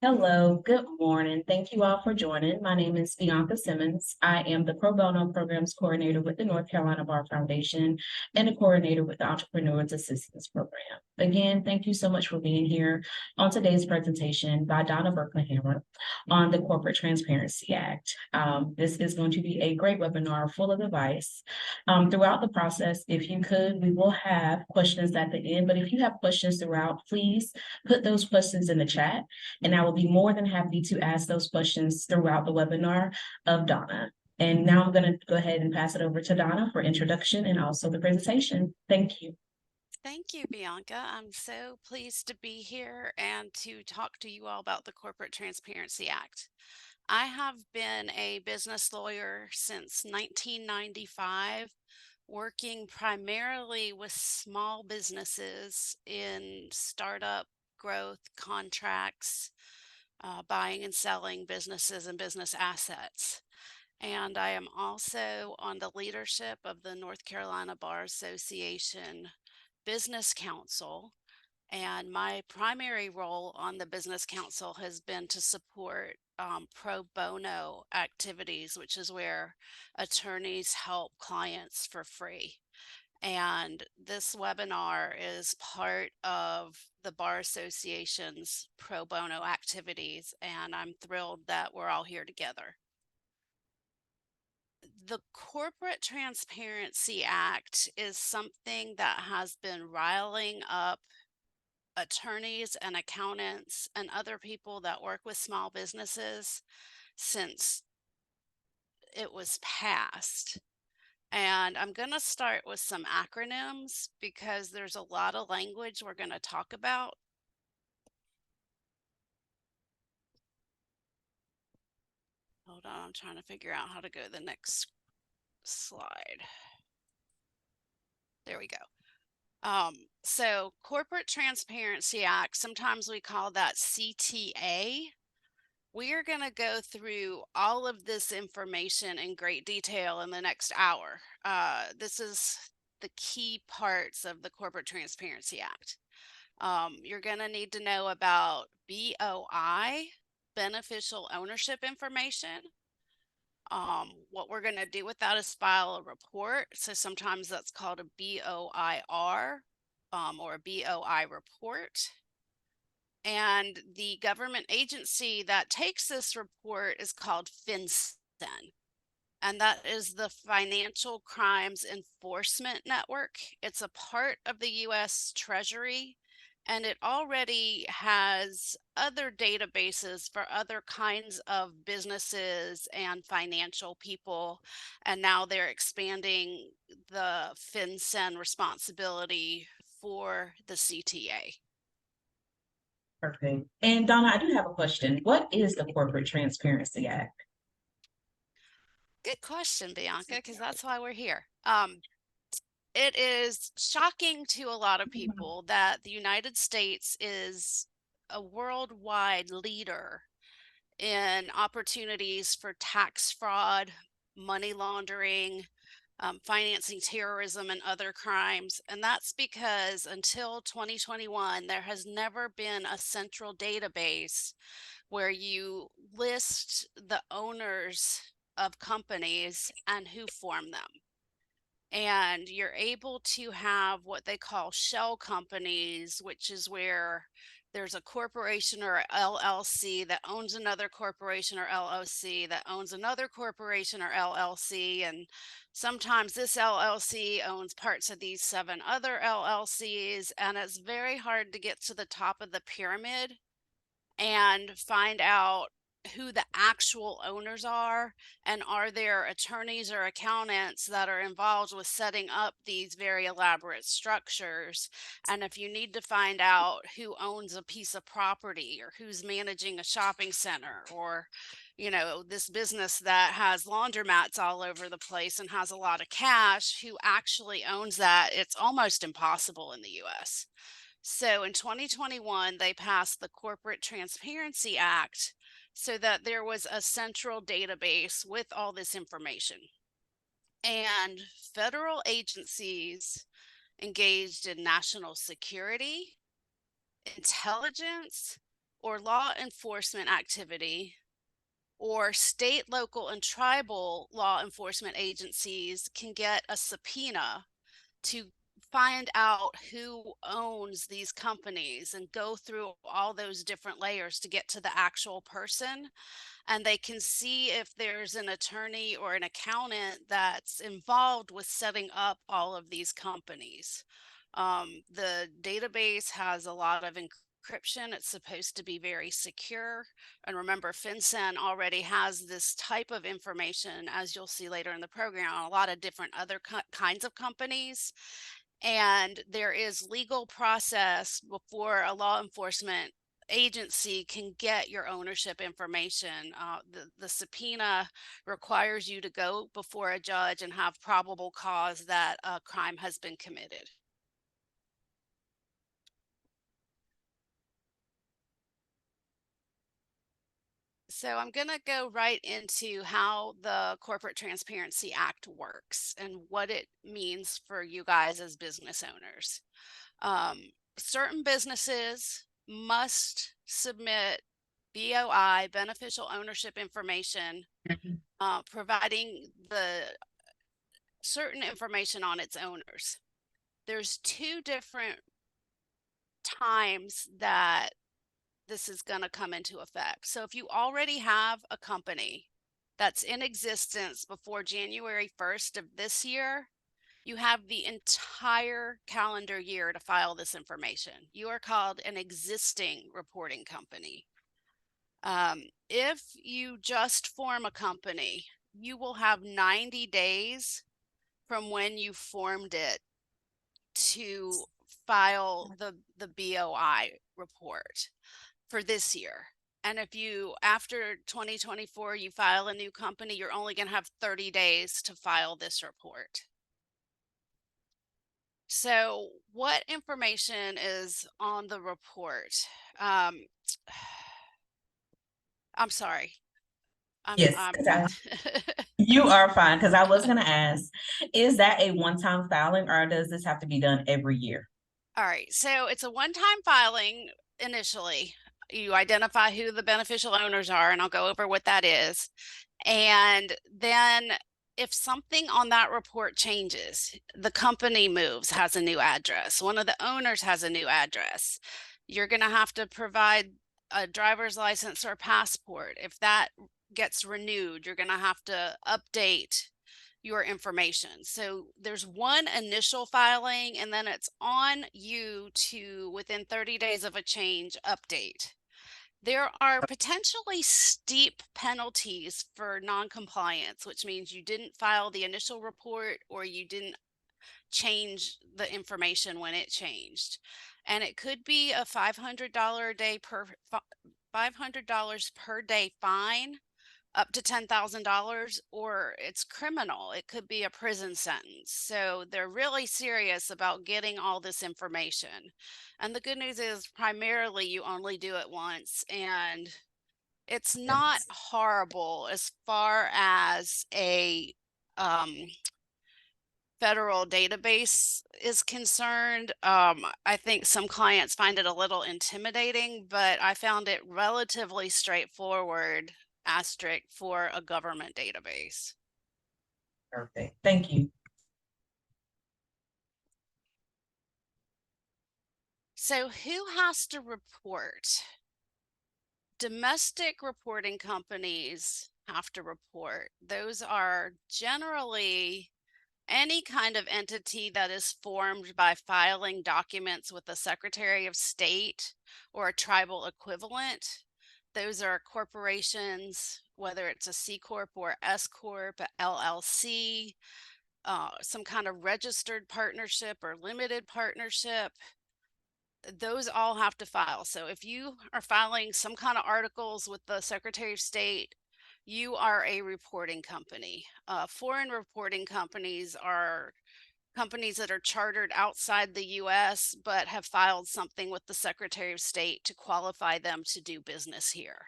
Hello, good morning. Thank you all for joining. My name is Bianca Simmons. I am the Pro Bono Programs Coordinator with the North Carolina Bar Foundation and a coordinator with the Entrepreneurs Assistance Program. Again, thank you so much for being here on today's presentation by Donna Berkelhammer on the Corporate Transparency Act. This is going to be a great webinar full of advice. Throughout the process, if you could, we will have questions at the end, but if you have questions throughout, please put those questions in the chat and I will be more than happy to ask those questions throughout the webinar of Donna. And now I'm going to go ahead and pass it over to Donna for introduction and also the presentation. Thank you. Thank you, Bianca. I'm so pleased to be here and to talk to you all about the Corporate Transparency Act. I have been a business lawyer since 1995, working primarily with small businesses in startup growth, contracts, buying and selling businesses and business assets. And I am also on the leadership of the North Carolina Bar Association Business Council. And my primary role on the Business Council has been to support pro bono activities, which is where attorneys help clients for free. And this webinar is part of the Bar Association's pro bono activities, and I'm thrilled that we're all here together. The Corporate Transparency Act is something that has been riling up attorneys and accountants and other people that work with small businesses since it was passed. And I'm going to start with some acronyms because there's a lot of language we're going to talk about. Hold on, I'm trying to figure out how to go to the next slide. There we go. So Corporate Transparency Act, sometimes we call that CTA. We are going to go through all of this information in great detail in the next hour. This is the key parts of the Corporate Transparency Act. You're going to need to know about BOI, beneficial ownership information. What we're going to do with that is file a report. So sometimes that's called a BOIR or a BOI report. And the government agency that takes this report is called FinCEN. And that is the Financial Crimes Enforcement Network. It's a part of the U.S. Treasury, and it already has other databases for other kinds of businesses and financial people. And now they're expanding the FinCEN responsibility for the CTA. Perfect. And Donna, I do have a question. What is the Corporate Transparency Act? Good question, Bianca, because that's why we're here. It is shocking to a lot of people that the United States is a worldwide leader in opportunities for tax fraud, money laundering, financing terrorism and other crimes. And that's because until 2021, there has never been a central database where you list the owners of companies and who form them. And you're able to have what they call shell companies, which is where there's a corporation or LLC that owns another corporation or LLC that owns another corporation or LLC. And sometimes this LLC owns parts of these 7 other LLCs. And it's very hard to get to the top of the pyramid and find out who the actual owners are, and are there attorneys or accountants that are involved with setting up these very elaborate structures. And if you need to find out who owns a piece of property or who's managing a shopping center, or this business that has laundromats all over the place and has a lot of cash, who actually owns that, it's almost impossible in the US. So in 2021, they passed the Corporate Transparency Act so that there was a central database with all this information. And federal agencies engaged in national security, intelligence, or law enforcement activity, or state, local, and tribal law enforcement agencies can get a subpoena to find out who owns these companies and go through all those different layers to get to the actual person. And they can see if there's an attorney or an accountant that's involved with setting up all of these companies. The database has a lot of encryption. It's supposed to be very secure. And remember, FinCEN already has this type of information, as you'll see later in the program, on a lot of different other kinds of companies. And there is legal process before a law enforcement agency can get your ownership information. The subpoena requires you to go before a judge and have probable cause that a crime has been committed. So I'm going to go right into how the Corporate Transparency Act works and what it means for you guys as business owners. Certain businesses must submit BOI, beneficial ownership information, providing the certain information on its owners. There's two different times that this is going to come into effect. So if you already have a company that's in existence before January 1st of this year, you have the entire calendar year to file this information. You are called an existing reporting company. If you just form a company, you will have 90 days from when you formed it to file the BOI report for this year. And if you, after 2024, you file a new company, you're only going to have 30 days to file this report. So what information is on the report? I'm sorry. Yes, you are fine, because I was going to ask, is that a one-time filing or does this have to be done every year? All right, so it's a one-time filing initially. You identify who the beneficial owners are, and I'll go over what that is. And then if something on that report changes, the company moves, has a new address, one of the owners has a new address, you're going to have to provide a driver's license or passport. If that gets renewed, you're going to have to update your information. So there's one initial filing, and then it's on you to, within 30 days of a change, update. There are potentially steep penalties for non-compliance, which means you didn't file the initial report or you didn't change the information when it changed. And it could be a $500 per day fine, up to $10,000, or it's criminal. It could be a prison sentence. So they're really serious about getting all this information. And the good news is primarily you only do it once, and it's not horrible as far as a federal database is concerned. I think some clients find it a little intimidating, but I found it relatively straightforward, asterisk, for a government database. Perfect. Thank you. So who has to report? Domestic reporting companies have to report. Those are generally any kind of entity that is formed by filing documents with the Secretary of State or a tribal equivalent. Those are corporations, whether it's a C Corp or S Corp, LLC, some kind of registered partnership or limited partnership. Those all have to file. So if you are filing some kind of articles with the Secretary of State, you are a reporting company. Foreign reporting companies are companies that are chartered outside the US but have filed something with the Secretary of State to qualify them to do business here.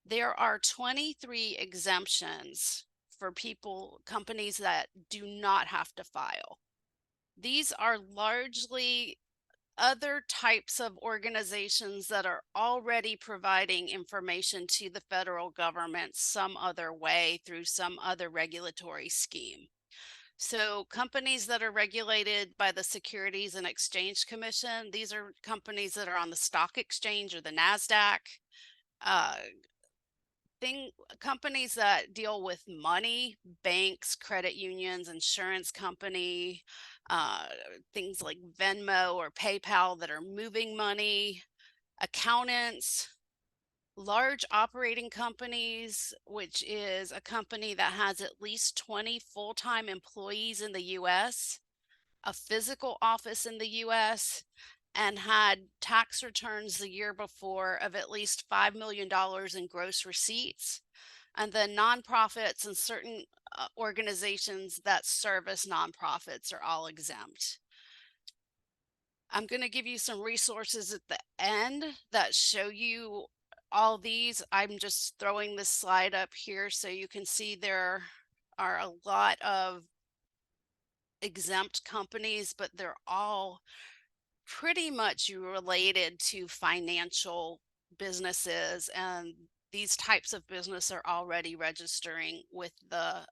There are 23 exemptions for companies that do not have to file. These are largely other types of organizations that are already providing information to the federal government some other way through some other regulatory scheme. So companies that are regulated by the Securities and Exchange Commission, these are companies that are on the stock exchange or the NASDAQ. Uh, Companies that deal with money, banks, credit unions, insurance company, uh, things like Venmo or PayPal that are moving money, accountants, large operating companies, which is a company that has at least 20 full-time employees in the US, a physical office in the US, and had tax returns the year before of at least $5 million in gross receipts. And then nonprofits and certain organizations that service nonprofits are all exempt. I'm going to give you some resources at the end that show you all these. I'm just throwing this slide up here so you can see there are a lot of exempt companies, but they're all pretty much related to financial businesses, and these types of business are already registering with the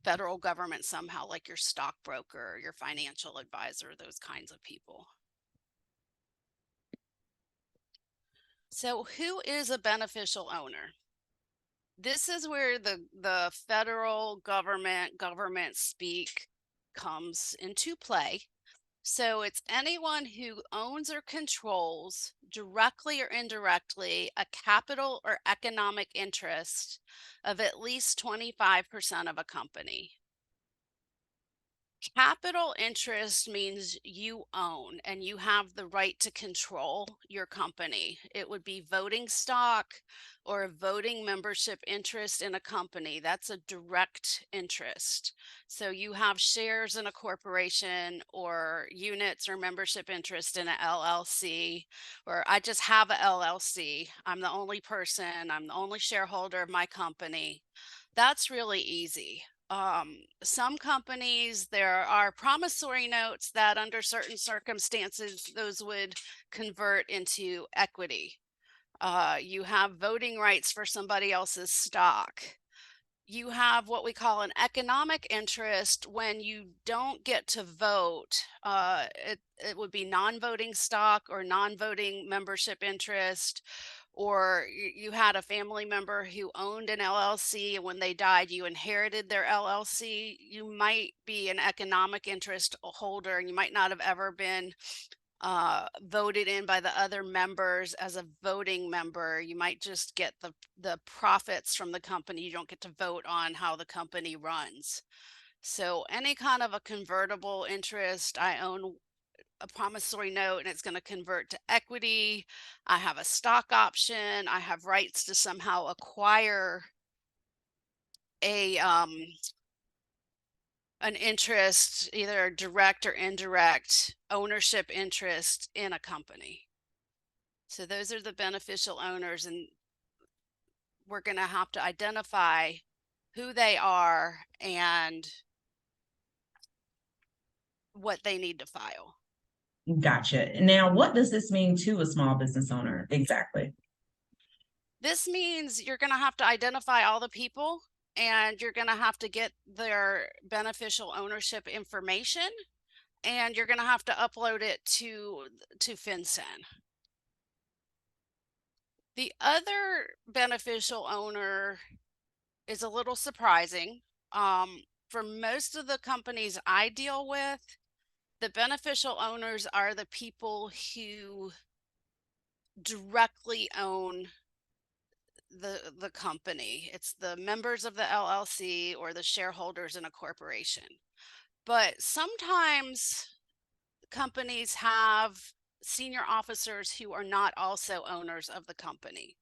federal government somehow, like your stockbroker, your financial advisor, those kinds of people. So who is a beneficial owner? This is where the federal government speak comes into play. So it's anyone who owns or controls, directly or indirectly, a capital or economic interest of at least 25% of a company. Capital interest means you own and you have the right to control your company. It would be voting stock or a voting membership interest in a company. That's a direct interest. So you have shares in a corporation or units or membership interest in an LLC, or I just have a LLC. I'm the only person, I'm the only shareholder of my company. That's really easy. Some companies, there are promissory notes that under certain circumstances, those would convert into equity. You have voting rights for somebody else's stock. You have what we call an economic interest when you don't get to vote. It would be non-voting stock or non-voting membership interest, or you had a family member who owned an LLC and when they died, you inherited their LLC. You might be an economic interest holder and you might not have ever been voted in by the other members as a voting member. You might just get the profits from the company. You don't get to vote on how the company runs. So any kind of a convertible interest, I own a promissory note and it's going to convert to equity. I have a stock option. I have rights to somehow acquire a an interest, either a direct or indirect ownership interest in a company. So those are the beneficial owners, and we're going to have to identify who they are and what they need to file. Gotcha. Now, what does this mean to a small business owner exactly? This means you're going to have to identify all the people and you're going to have to get their beneficial ownership information, and you're going to have to upload it to FinCEN. The other beneficial owner is a little surprising. For most of the companies I deal with, the beneficial owners are the people who directly own the company. It's the members of the LLC or the shareholders in a corporation. But sometimes companies have senior officers who are not also owners of the company.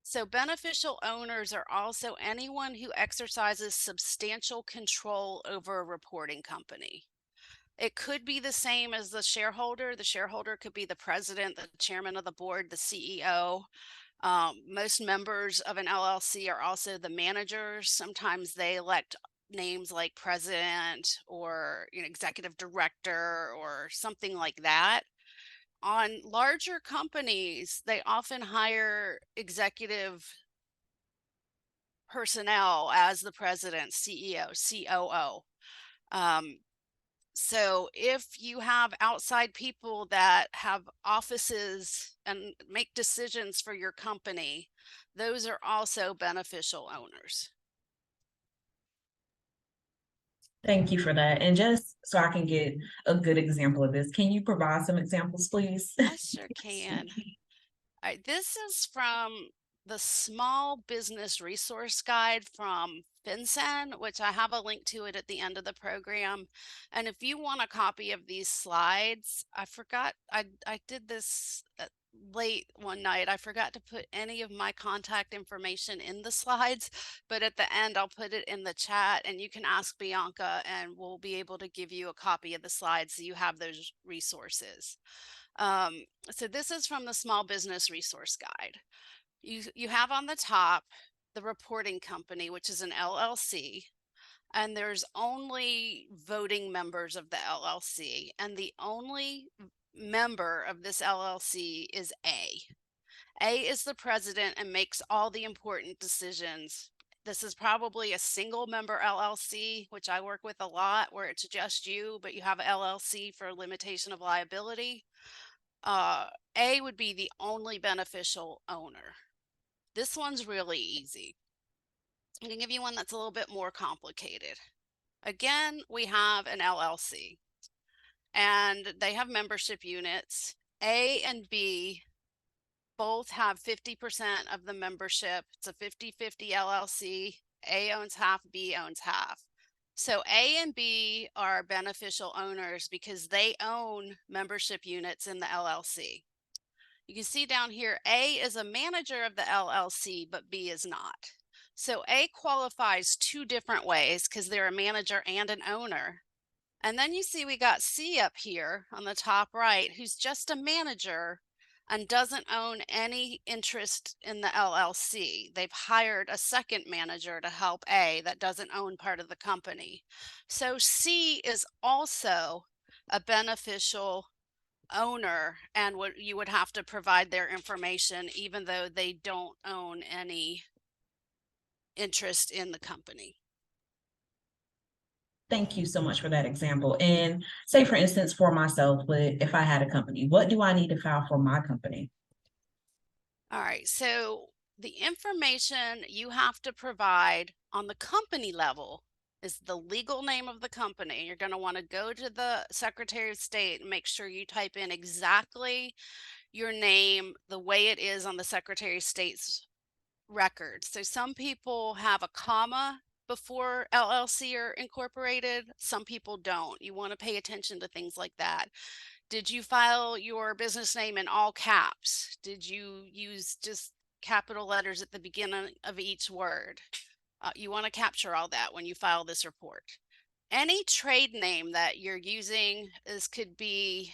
So beneficial owners are also anyone who exercises substantial control over a reporting company. It could be the same as the shareholder. The shareholder could be the president, the chairman of the board, the CEO. Most members of an LLC are also the managers. Sometimes they elect names like president or executive director or something like that. On larger companies, they often hire executive personnel as the president, CEO, COO. So if you have outside people that have offices and make decisions for your company, those are also beneficial owners. Thank you for that. And just so I can get a good example of this, can you provide some examples, please? I sure can. All right, this is from the Small Business Resource Guide from FinCEN, which I have a link to it at the end of the program. And if you want a copy of these slides, I forgot, I did this late one night. I forgot to put any of my contact information in the slides, but at the end, I'll put it in the chat and you can ask Bianca and we'll be able to give you a copy of the slides so you have those resources. So this is from the Small Business Resource Guide. You have on the top the reporting company, which is an LLC, and there's only voting members of the LLC, and the only member of this LLC is A. A is the president and makes all the important decisions. This is probably a single member LLC, which I work with a lot, where it's just you, but you have LLC for limitation of liability. A would be the only beneficial owner. This one's really easy. I can give you one that's a little bit more complicated. Again, we have an LLC and they have membership units. A and B both have 50% of the membership. It's a 50-50 LLC. A owns half, B owns half. So A and B are beneficial owners because they own membership units in the LLC. You can see down here, A is a manager of the LLC, but B is not. So A qualifies two different ways because they're a manager and an owner. And then you see we got C up here on the top right, who's just a manager and doesn't own any interest in the LLC. They've hired a second manager to help A that doesn't own part of the company. So C is also a beneficial owner and you would have to provide their information even though they don't own any interest in the company. Thank you so much for that example. And say, for instance, for myself, if I had a company, what do I need to file for my company? All right, so the information you have to provide on the company level is the legal name of the company. You're going to want to go to the Secretary of State and make sure you type in exactly your name the way it is on the Secretary of State's record. So some people have a comma before LLC or incorporated. Some people don't. You want to pay attention to things like that. Did you file your business name in all caps? Did you use just capital letters at the beginning of each word? You want to capture all that when you file this report. Any trade name that you're using could be,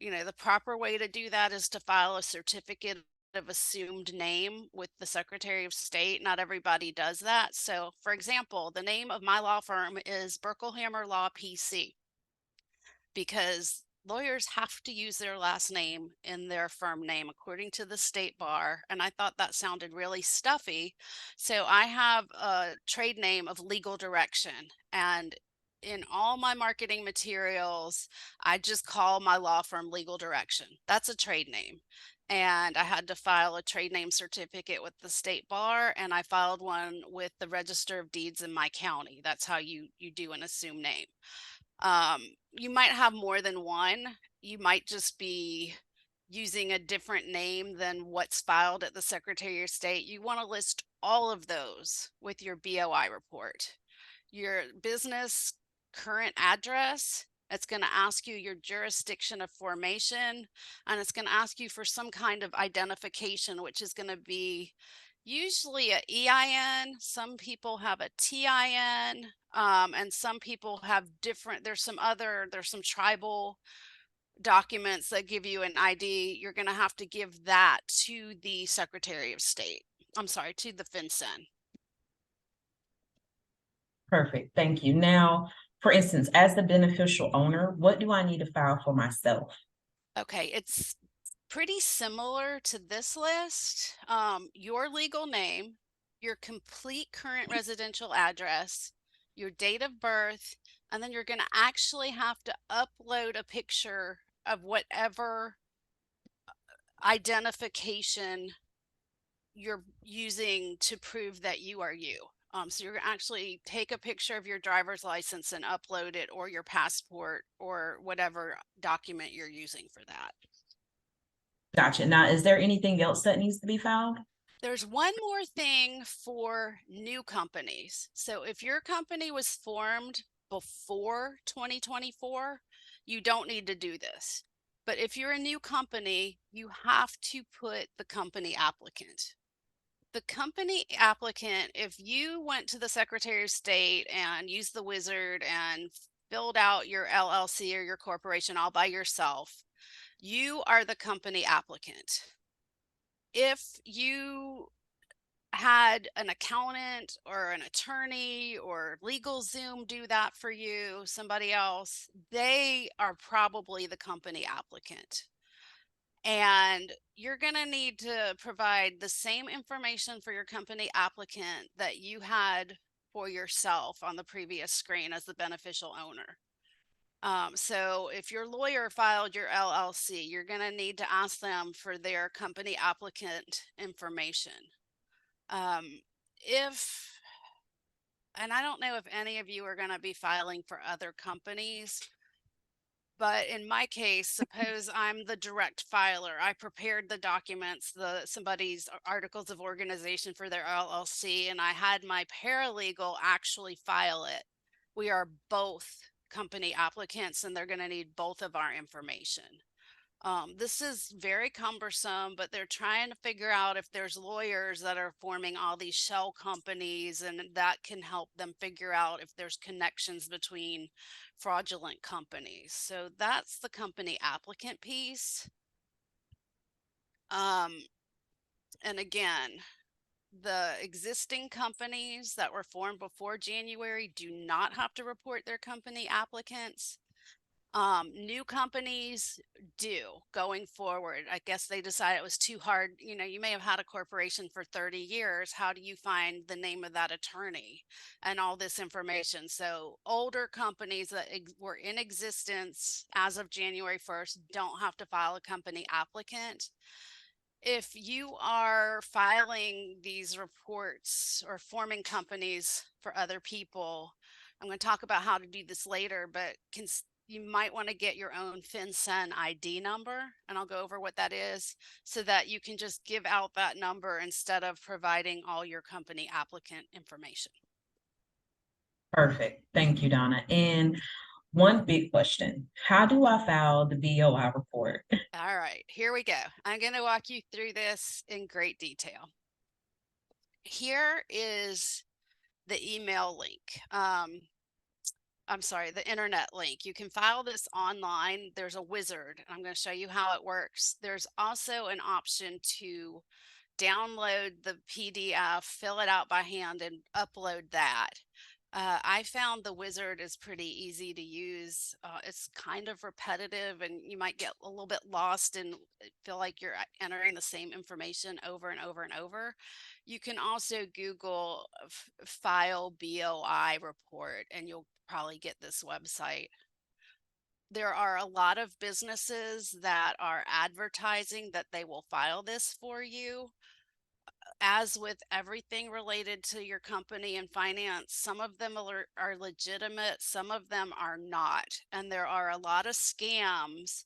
the proper way to do that is to file a certificate of assumed name with the Secretary of State. Not everybody does that. So for example, the name of my law firm is Berkelhammer Law PC because lawyers have to use their last name in their firm name according to the state bar. And I thought that sounded really stuffy. So I have a trade name of Legal Direction. And in all my marketing materials, I just call my law firm Legal Direction. That's a trade name. And I had to file a trade name certificate with the state bar, and I filed one with the Register of Deeds in my county. That's how you do an assumed name. You might have more than one. You might just be using a different name than what's filed at the Secretary of State. You want to list all of those with your BOI report. Your business current address, it's going to ask you your jurisdiction of formation, and it's going to ask you for some kind of identification, which is going to be usually a EIN. Some people have a TIN, and some people have different, there's some tribal documents that give you an ID. You're going to have to give that to the Secretary of State. I'm sorry, to the FinCEN. Perfect. Thank you. Now, for instance, as the beneficial owner, what do I need to file for myself? Okay, it's pretty similar to this list. Your legal name, your complete current residential address, your date of birth, and then you're going to actually have to upload a picture of whatever identification you're using to prove that you are you. So you're going to actually take a picture of your driver's license and upload it, or your passport, or whatever document you're using for that. Gotcha. Now, is there anything else that needs to be filed? There's one more thing for new companies. So if your company was formed before 2024, you don't need to do this. But if you're a new company, you have to put the company applicant. The company applicant, if you went to the Secretary of State and used the wizard and filled out your LLC or your corporation all by yourself, you are the company applicant. If you had an accountant or an attorney or LegalZoom do that for you, somebody else, they are probably the company applicant. And you're going to need to provide the same information for your company applicant that you had for yourself on the previous screen as the beneficial owner. So if your lawyer filed your LLC, you're going to need to ask them for their company applicant information. If, and I don't know if any of you are going to be filing for other companies, but in my case, suppose I'm the direct filer. I prepared the documents, somebody's articles of organization for their LLC, and I had my paralegal actually file it. We are both company applicants, and they're going to need both of our information. This is very cumbersome, but they're trying to figure out if there's lawyers that are forming all these shell companies, and that can help them figure out if there's connections between fraudulent companies. So that's the company applicant piece. And again, the existing companies that were formed before January do not have to report their company applicants. New companies do going forward. I guess they decided it was too hard. You know, you may have had a corporation for 30 years. How do you find the name of that attorney and all this information? So older companies that were in existence as of January 1st don't have to file a company applicant. If you are filing these reports or forming companies for other people, I'm going to talk about how to do this later, but you might want to get your own FinCEN ID number, and I'll go over what that is so that you can just give out that number instead of providing all your company applicant information. Perfect. Thank you, Donna. And one big question, how do I file the BOI report? All right, here we go. I'm going to walk you through this in great detail. Here is the email link. I'm sorry, the internet link. You can file this online. There's a wizard. I'm going to show you how it works. There's also an option to download the PDF, fill it out by hand, and upload that. I found the wizard is pretty easy to use. It's kind of repetitive, and you might get a little bit lost and feel like you're entering the same information over and over and over. You can also Google file BOI report, and you'll probably get this website. There are a lot of businesses that are advertising that they will file this for you. As with everything related to your company and finance, some of them are legitimate, some of them are not. And there are a lot of scams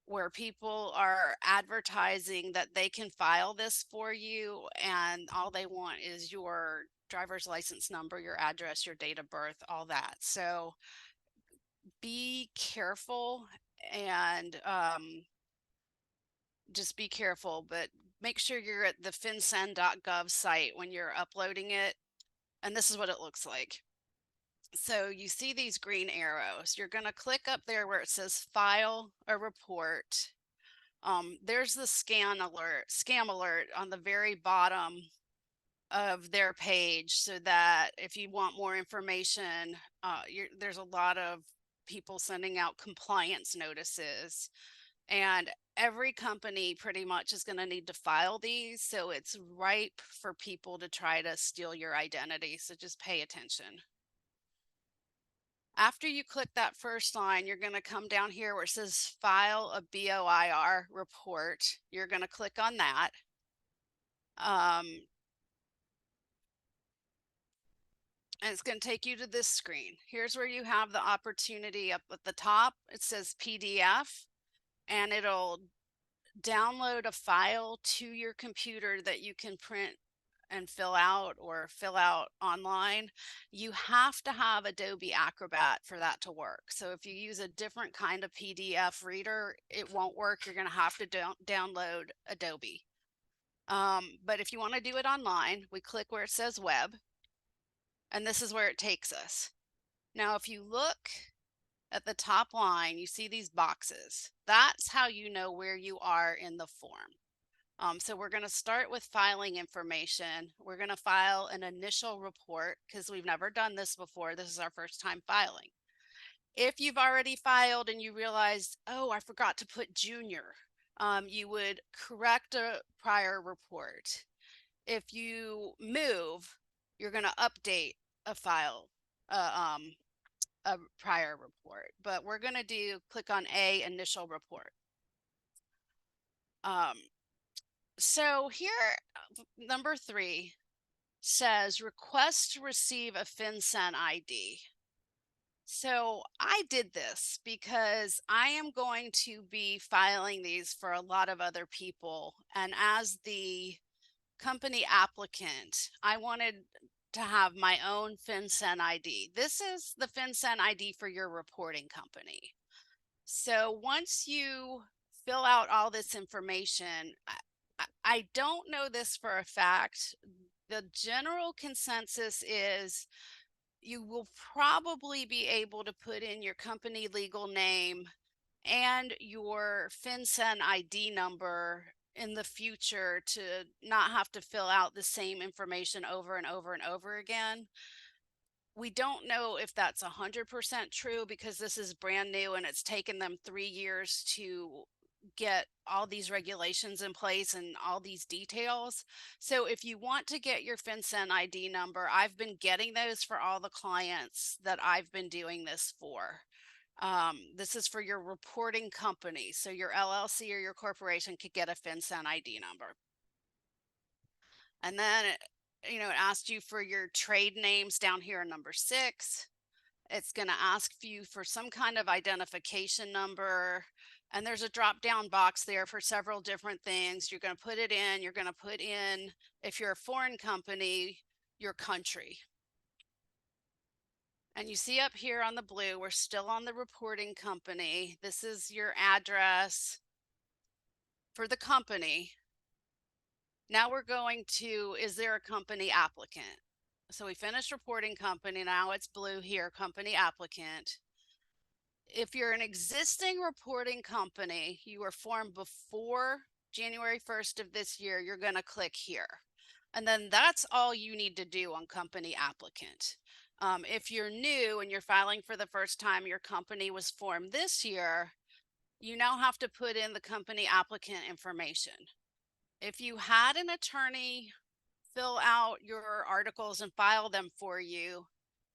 where people are advertising that they can file this for you, and all they want is your driver's license number, your address, your date of birth, all that. So be careful, and just be careful, but make sure you're at the fincen.gov site when you're uploading it. And this is what it looks like. So you see these green arrows. You're going to click up there where it says file a report. There's the scam alert on the very bottom of their page, so that if you want more information, there's a lot of people sending out compliance notices, and every company pretty much is going to need to file these. So it's ripe for people to try to steal your identity. So just pay attention. After you click that first line, you're going to come down here where it says file a BOIR report. You're going to click on that. And it's going to take you to this screen. Here's where you have the opportunity. Up at the top, it says PDF, and it'll download a file to your computer that you can print and fill out or fill out online. You have to have Adobe Acrobat for that to work. So if you use a different kind of PDF reader, it won't work. You're going to have to download Adobe. But if you want to do it online, we click where it says web, and this is where it takes us. Now, if you look at the top line, you see these boxes. That's how you know where you are in the form. So we're going to start with filing information. We're going to file an initial report because we've never done this before. This is our first time filing. If you've already filed and you realized, oh, I forgot to put junior, you would correct a prior report. If you move, you're going to update a file, a prior report. But we're going to click on A, initial report. So here, number 3 says request to receive a FinCEN ID. So I did this because I am going to be filing these for a lot of other people. And as the company applicant, I wanted to have my own FinCEN ID. This is the FinCEN ID for your reporting company. So once you fill out all this information, I don't know this for a fact. The general consensus is you will probably be able to put in your company legal name and your FinCEN ID number in the future to not have to fill out the same information over and over and over again. We don't know if that's 100% true because this is brand new and it's taken them 3 years to get all these regulations in place and all these details. So if you want to get your FinCEN ID number, I've been getting those for all the clients that I've been doing this for. This is for your reporting company. So your LLC or your corporation could get a FinCEN ID number. And then it asked you for your trade names down here in number 6. It's going to ask you for some kind of identification number. And there's a drop down box there for several different things. You're going to put it in. You're going to put in, if you're a foreign company, your country. And you see up here on the blue, we're still on the reporting company. This is your address for the company. Now we're going to, is there a company applicant? So we finished reporting company. Now it's blue here, company applicant. If you're an existing reporting company, you were formed before January 1st of this year, you're going to click here. And then that's all you need to do on company applicant. If you're new and you're filing for the first time, your company was formed this year, you now have to put in the company applicant information. If you had an attorney fill out your articles and file them for you,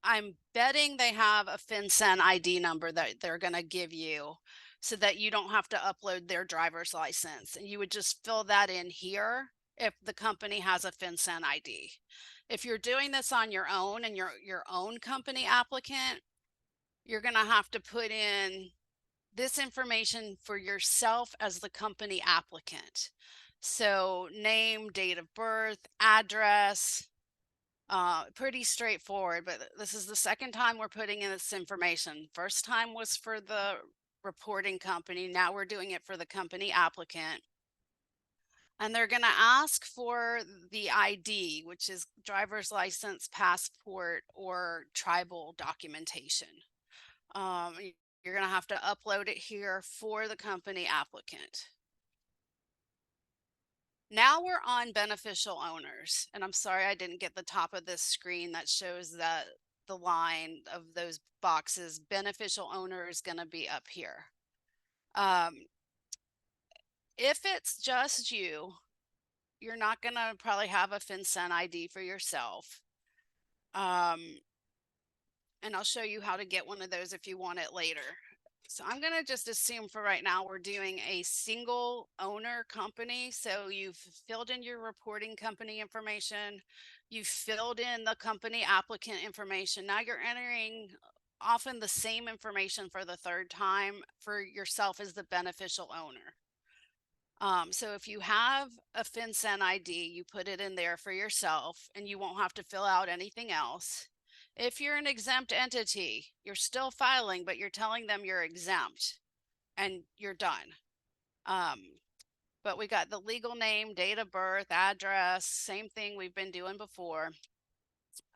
I'm betting they have a FinCEN ID number that they're going to give you so that you don't have to upload their driver's license. And you would just fill that in here if the company has a FinCEN ID. If you're doing this on your own and your own company applicant, you're going to have to put in this information for yourself as the company applicant. So name, date of birth, address, pretty straightforward, but this is the second time we're putting in this information. First time was for the reporting company. Now we're doing it for the company applicant. And they're going to ask for the ID, which is driver's license, passport, or tribal documentation. You're going to have to upload it here for the company applicant. Now we're on beneficial owners, and I'm sorry I didn't get the top of this screen that shows that the line of those boxes. Beneficial owner is going to be up here. If it's just you, you're not going to probably have a FinCEN ID for yourself. And I'll show you how to get one of those if you want it later. So I'm going to just assume for right now we're doing a single owner company. So you've filled in your reporting company information, you've filled in the company applicant information. Now you're entering often the same information for the third time for yourself as the beneficial owner. So if you have a FinCEN ID, you put it in there for yourself and you won't have to fill out anything else. If you're an exempt entity, you're still filing, but you're telling them you're exempt and you're done. But we got the legal name, date of birth, address, same thing we've been doing before.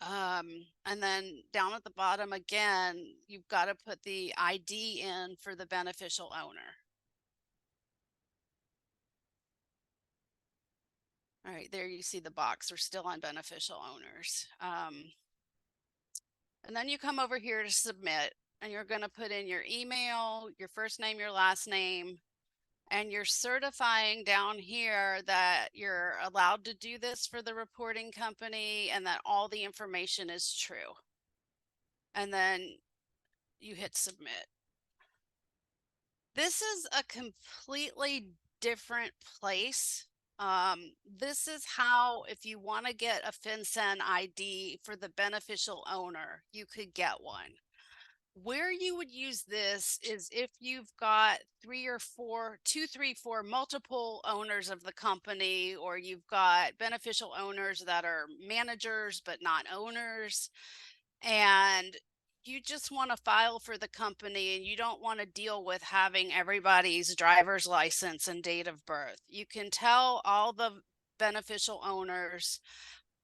And then down at the bottom again, you've got to put the ID in for the beneficial owner. All right, there you see the box. We're still on beneficial owners. And then you come over here to submit, and you're going to put in your email, your first name, your last name, and you're certifying down here that you're allowed to do this for the reporting company and that all the information is true. And then you hit submit. This is a completely different place. This is how, if you want to get a FinCEN ID for the beneficial owner, you could get one. Where you would use this is if you've got 3 or 4, 2, 3, 4 multiple owners of the company, or you've got beneficial owners that are managers but not owners, and you just want to file for the company and you don't want to deal with having everybody's driver's license and date of birth. You can tell all the beneficial owners,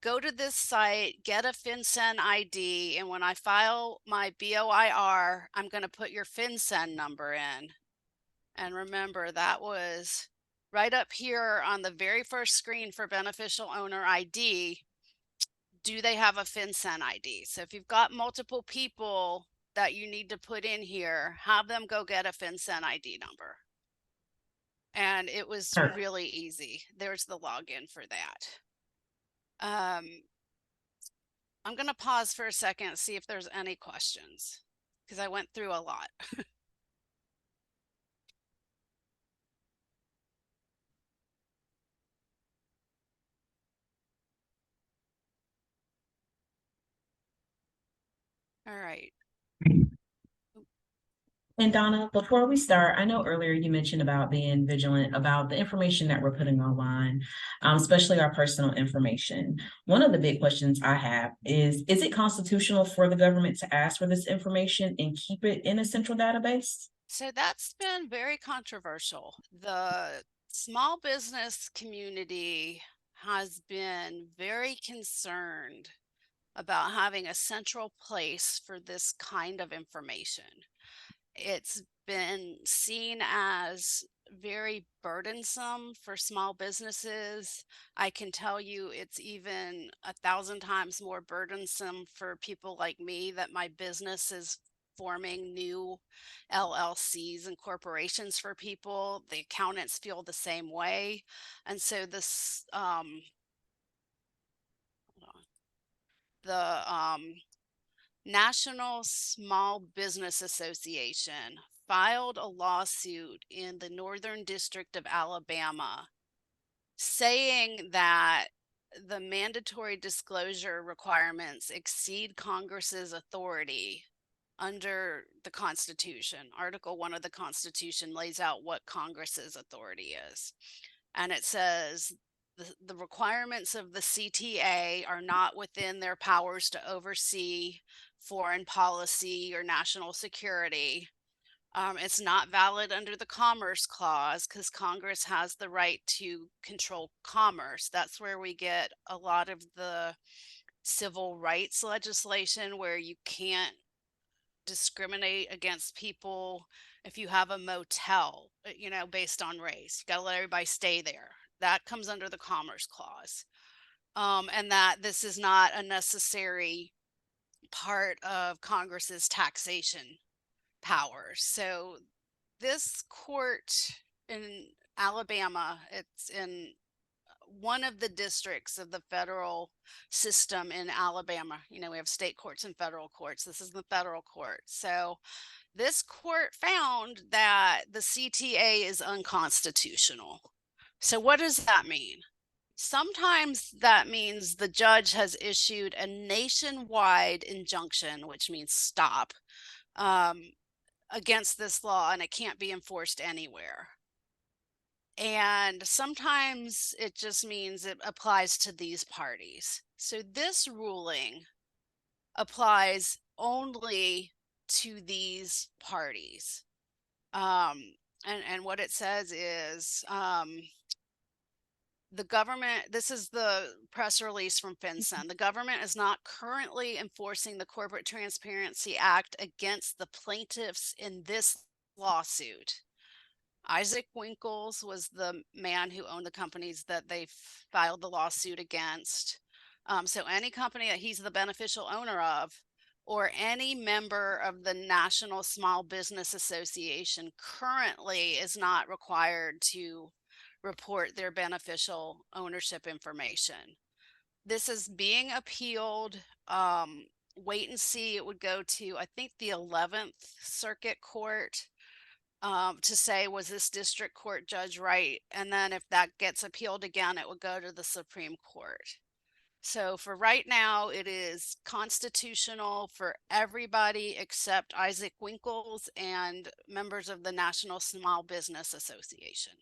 go to this site, get a FinCEN ID, and when I file my BOIR, I'm going to put your FinCEN number in. And remember, that was right up here on the very first screen for beneficial owner ID. Do they have a FinCEN ID? So if you've got multiple people that you need to put in here, have them go get a FinCEN ID number. And it was really easy. There's the login for that. I'm going to pause for a second and see if there's any questions, because I went through a lot. All right. And Donna, before we start, I know earlier you mentioned about being vigilant about the information that we're putting online, especially our personal information. One of the big questions I have is it constitutional for the government to ask for this information and keep it in a central database? So that's been very controversial. The small business community has been very concerned about having a central place for this kind of information. It's been seen as very burdensome for small businesses. I can tell you it's even 1,000 times more burdensome for people like me, that my business is forming new LLCs and corporations for people. The accountants feel the same way. And so this, the National Small Business Association filed a lawsuit in the Northern District of Alabama saying that the mandatory disclosure requirements exceed Congress's authority under the Constitution. Article 1 of the Constitution lays out what Congress's authority is. And it says the requirements of the CTA are not within their powers to oversee foreign policy or national security. It's not valid under the Commerce Clause because Congress has the right to control commerce. That's where we get a lot of the civil rights legislation, where you can't discriminate against people if you have a motel, based on race. You got to let everybody stay there. that comes under the Commerce Clause. And that this is not a necessary part of Congress's taxation powers. So this court in Alabama, it's in one of the districts of the federal system in Alabama. You know, we have state courts and federal courts. This is the federal court. So this court found that the CTA is unconstitutional. So what does that mean? Sometimes that means the judge has issued a nationwide injunction, which means stop, against this law, and it can't be enforced anywhere. And sometimes it just means it applies to these parties. So this ruling applies only to these parties. And what it says is, the government, this is the press release from FinCEN. The government is not currently enforcing the Corporate Transparency Act against the plaintiffs in this lawsuit. Isaac Winkles was the man who owned the companies that they filed the lawsuit against. So any company that he's the beneficial owner of, or any member of the National Small Business Association currently is not required to report their beneficial ownership information. This is being appealed. Wait and see. It would go to, I think, the 11th Circuit Court to say, was this district court judge right? And then if that gets appealed again, it would go to the Supreme Court. So for right now, it is constitutional for everybody except Isaac Winkles and members of the National Small Business Association.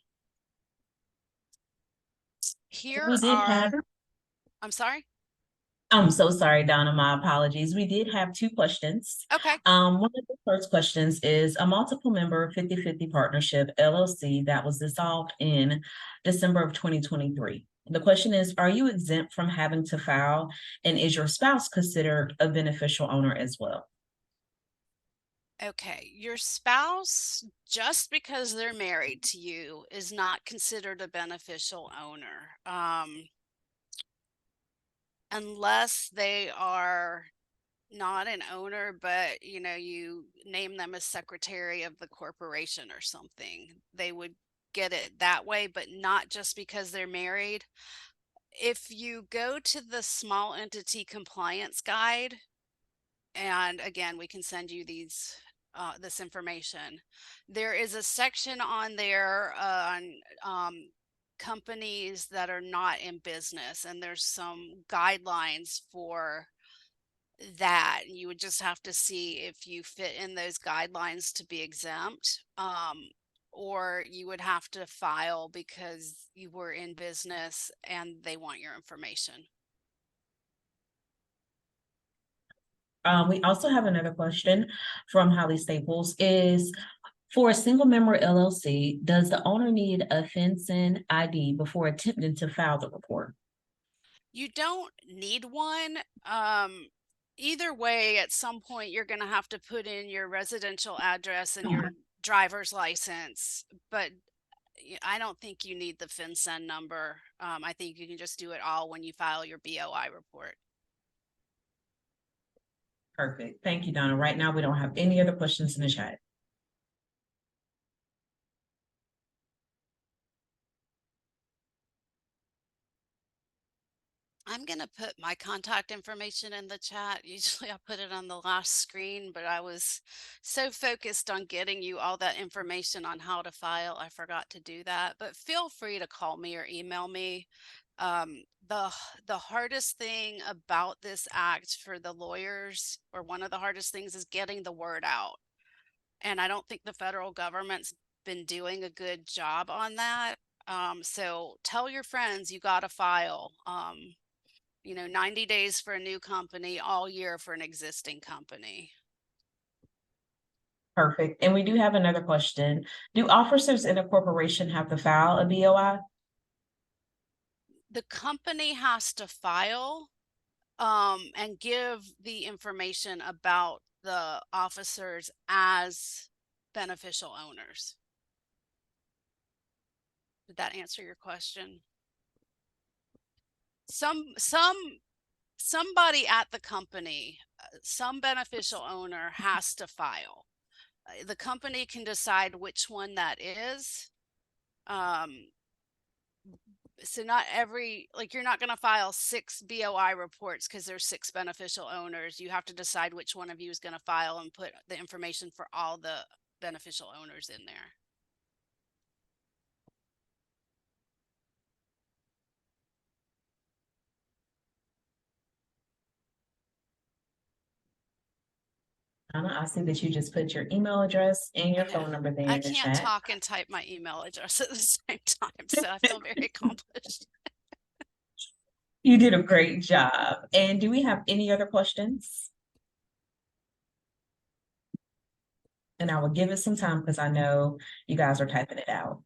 Here are, I'm sorry? I'm so sorry, Donna. My apologies. We did have two questions. Okay. One of the first questions is a multiple member 50/50 partnership LLC that was dissolved in December of 2023. The question is, are you exempt from having to file, and is your spouse considered a beneficial owner as well? Okay, your spouse, just because they're married to you, is not considered a beneficial owner. Unless they are not an owner, but you know, you name them as secretary of the corporation or something, they would get it that way, but not just because they're married. If you go to the small entity compliance guide, and again, we can send you these this information, there is a section on there on companies that are not in business, and there's some guidelines for that. You would just have to see if you fit in those guidelines to be exempt, or you would have to file because you were in business and they want your information. We also have another question from Holly Staples is, for a single member LLC, does the owner need a FinCEN ID before attempting to file the report? You don't need one. Either way, at some point, you're going to have to put in your residential address and your driver's license, but I don't think you need the FinCEN number. I think you can just do it all when you file your BOI report. Perfect. Thank you, Donna. Right now, we don't have any other questions in the chat. I'm going to put my contact information in the chat. Usually I put it on the last screen, but I was so focused on getting you all that information on how to file, I forgot to do that. But feel free to call me or email me. The hardest thing about this act for the lawyers, or one of the hardest things, is getting the word out. And I don't think the federal government's been doing a good job on that. So tell your friends you got to file. You know, 90 days for a new company, all year for an existing company. Perfect. And we do have another question. Do officers in a corporation have to file a BOI? The company has to file and give the information about the officers as beneficial owners. Did that answer your question? Somebody at the company, some beneficial owner has to file. The company can decide which one that is. So not every, like, you're not going to file 6 BOI reports because there's 6 beneficial owners. You have to decide which one of you is going to file and put the information for all the beneficial owners in there. Donna, I see that you just put your email address and your phone number there I in the can't chat. talk and type my email address at the same time, so I feel very accomplished. You did a great job. And do we have any other questions? And I will give it some time because I know you guys are typing it out.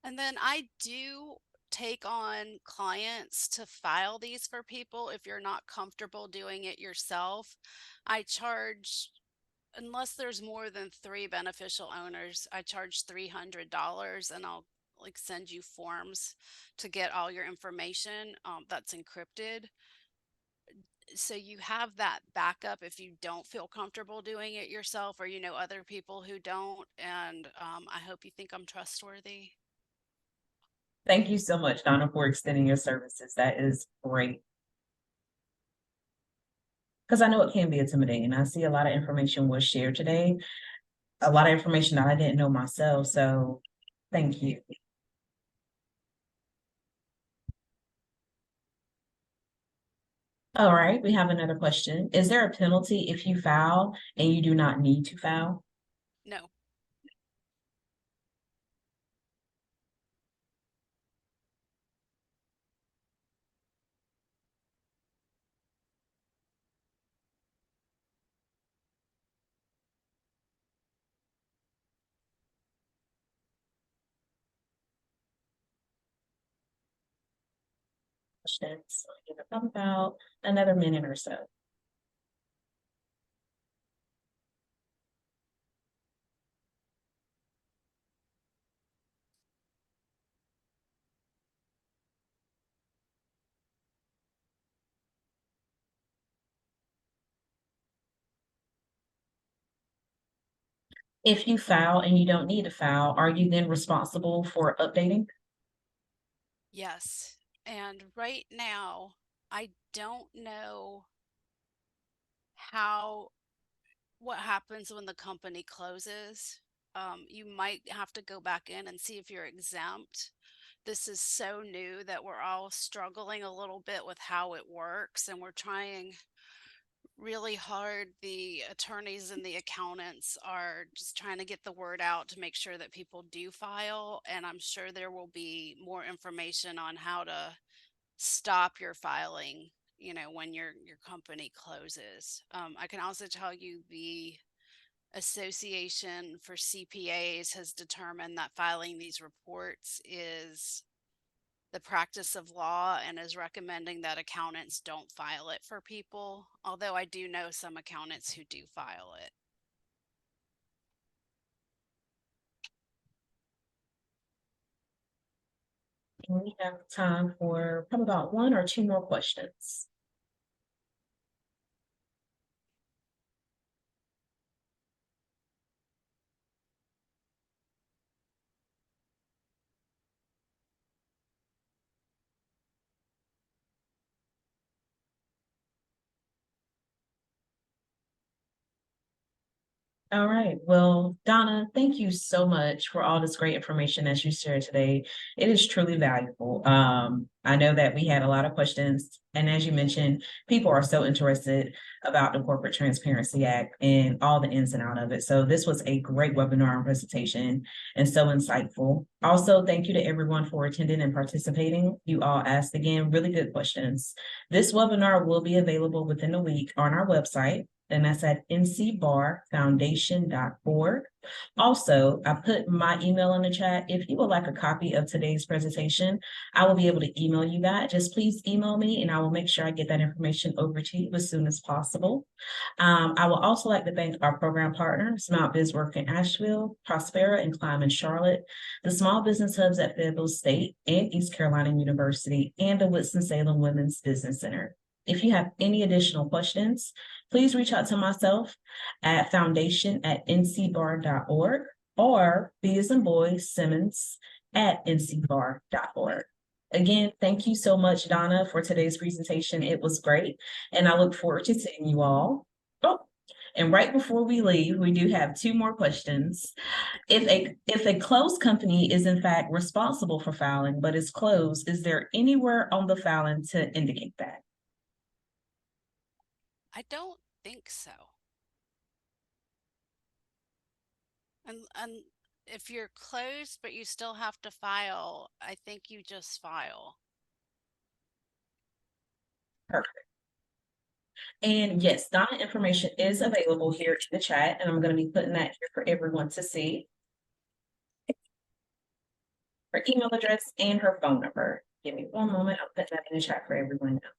And then I do take on clients to file these for people if you're not comfortable doing it yourself. I charge, unless there's more than 3 beneficial owners, I charge $300, and I'll like send you forms to get all your information that's encrypted. So you have that backup if you don't feel comfortable doing it yourself, or you know other people who don't. And I hope you think I'm trustworthy. Thank you so much, Donna, for extending your services. That is great. Because I know it can be intimidating. I see a lot of information was shared today, a lot of information that I didn't know myself. So thank you. All right, we have another question. Is there a penalty if you file and you do not need to file? No. Questions. I'll give it about another minute or so. If you file and you don't need to file, are you then responsible for updating? Yes. And right now, I don't know what happens when the company closes. You might have to go back in and see if you're exempt. This is so new that we're all struggling a little bit with how it works, and we're trying really hard. The attorneys and the accountants are just trying to get the word out to make sure that people do file, and I'm sure there will be more information on how to stop your filing, you know, when your company closes. I can also tell you the Association for CPAs has determined that filing these reports is the practice of law and is recommending that accountants don't file it for people, although I do know some accountants who do file it. And we have time for probably about 1 or 2 more questions. All right. Well, Donna, thank you so much for all this great information that you shared today. It is truly valuable. I know that we had a lot of questions, and as you mentioned, people are so interested about the Corporate Transparency Act and all the ins and out of it. So this was a great webinar and presentation and so insightful. Also, thank you to everyone for attending and participating. You all asked again really good questions. This webinar will be available within a week on our website. and that's at ncbarfoundation.org. Also, I put my email in the chat. If you would like a copy of today's presentation, I will be able to email you that. Just please email me and I will make sure I get that information over to you as soon as possible. I would also like to thank our program partners, Mount Bisworth in Asheville, Prospera and Climb in Charlotte, the small business hubs at Fayetteville State and East Carolina University, and the Winston-Salem Women's Business Center. If you have any additional questions, please reach out to myself at foundation@ncbar.org or B as in boy Simmons at ncbar.org. Again, thank you so much, Donna, for today's presentation. It was great, and I look forward to seeing you all. Oh, and right before we leave, we do have two more questions. If a closed company is in fact responsible for filing but is closed, is there anywhere on the filing to indicate that? I don't think so. And if you're closed but you still have to file, I think you just file. Perfect. And yes, Donna information is available here in the chat, and I'm going to be putting that here for everyone to see. Her email address and her phone number. Give me one moment. I'll put that in the chat for everyone now.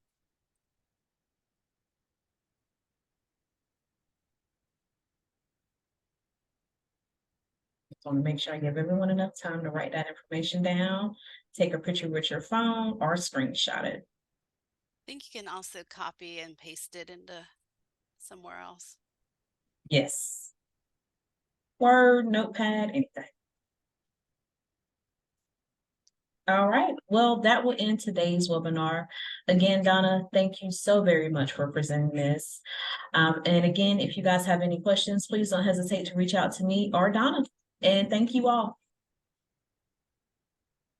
Just want to make sure I give everyone enough time to write that information down, take a picture with your phone, or screenshot it. I think you can also copy and paste it into somewhere else. Yes. Word, notepad, anything. All right. Well, that will end today's webinar. Again, Donna, thank you so very much for presenting this. And again, if you guys have any questions, please don't hesitate to reach out to me or Donna. And thank you all.